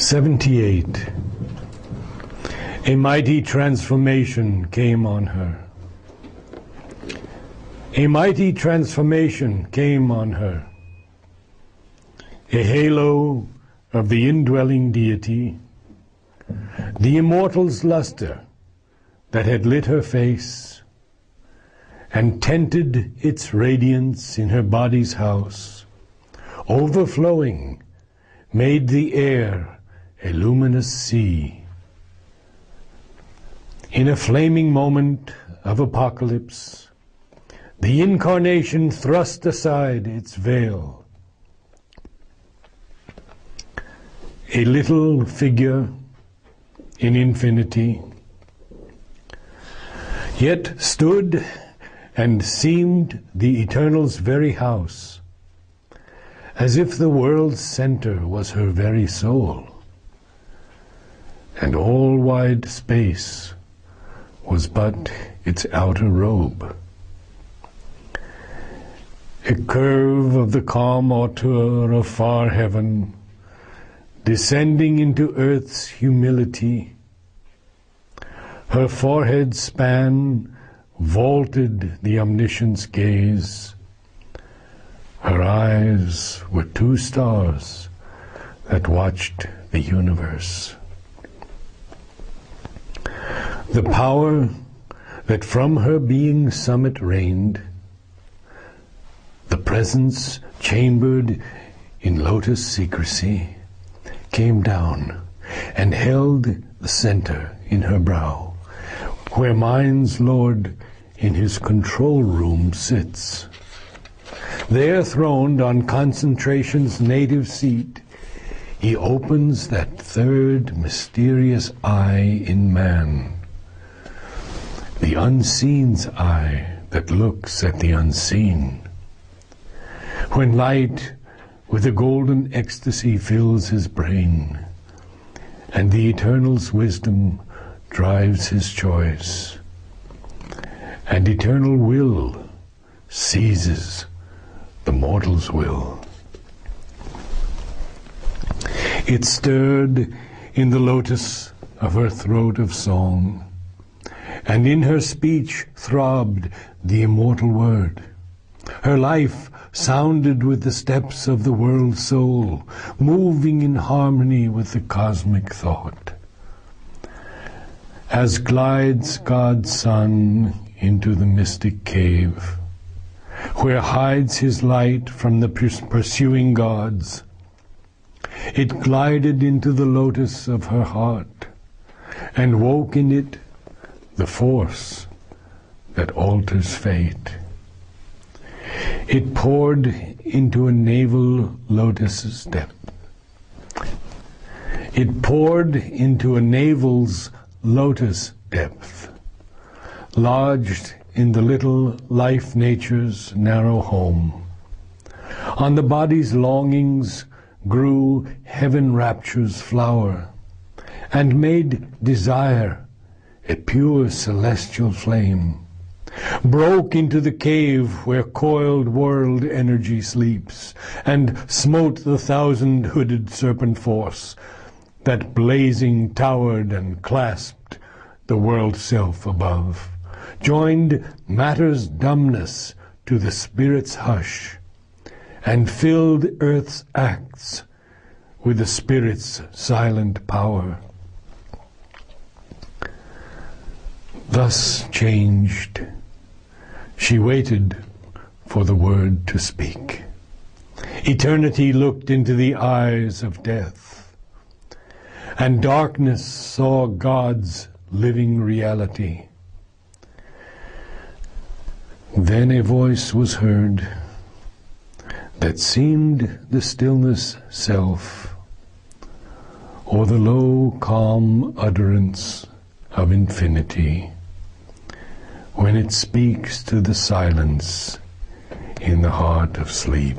78. A mighty transformation came on her. A mighty transformation came on her. A halo of the indwelling deity, the immortal's luster that had lit her face and tented its radiance in her body's house, overflowing, made the air a luminous sea. In a flaming moment of apocalypse, the incarnation thrust aside its veil. A little figure in infinity, yet stood and seemed the Eternal's very house, as if the world's center was her very soul, and all wide space was but its outer robe. A curve of the calm auteur of far heaven, descending into earth's humility. Her forehead span vaulted the omniscient's gaze. Her eyes were two stars that watched the universe. The power that from her being's summit reigned, the presence chambered in lotus secrecy, came down and held the center in her brow, where mind's Lord in his control room sits. There, throned on concentration's native seat, he opens that third mysterious eye in man, the unseen's eye that looks at the unseen. When light with a golden ecstasy fills his brain, and the Eternal's wisdom drives his choice, and eternal will seizes the mortal's will. It stirred in the lotus of her throat of song, and in her speech throbbed the immortal word. Her life sounded with the steps of the world soul, moving in harmony with the cosmic thought. As glides God's Son into the mystic cave, where hides his light from the pursuing gods, it glided into the lotus of her heart, and woke in it the force that alters fate. It poured into a navel lotus's depth. It poured into a navel's lotus depth, lodged in the little life nature's narrow home. On the body's longings grew heaven rapture's flower, and made desire a pure celestial flame, broke into the cave where coiled world energy sleeps, and smote the thousand-hooded serpent force that blazing towered and clasped the world self above, joined matter's dumbness to the spirit's hush, and filled earth's acts with the spirit's silent power. Thus changed, she waited for the word to speak. Eternity looked into the eyes of death, and darkness saw God's living reality. Then a voice was heard that seemed the stillness self, or the low, calm utterance of infinity, when it speaks to the silence in the heart of sleep.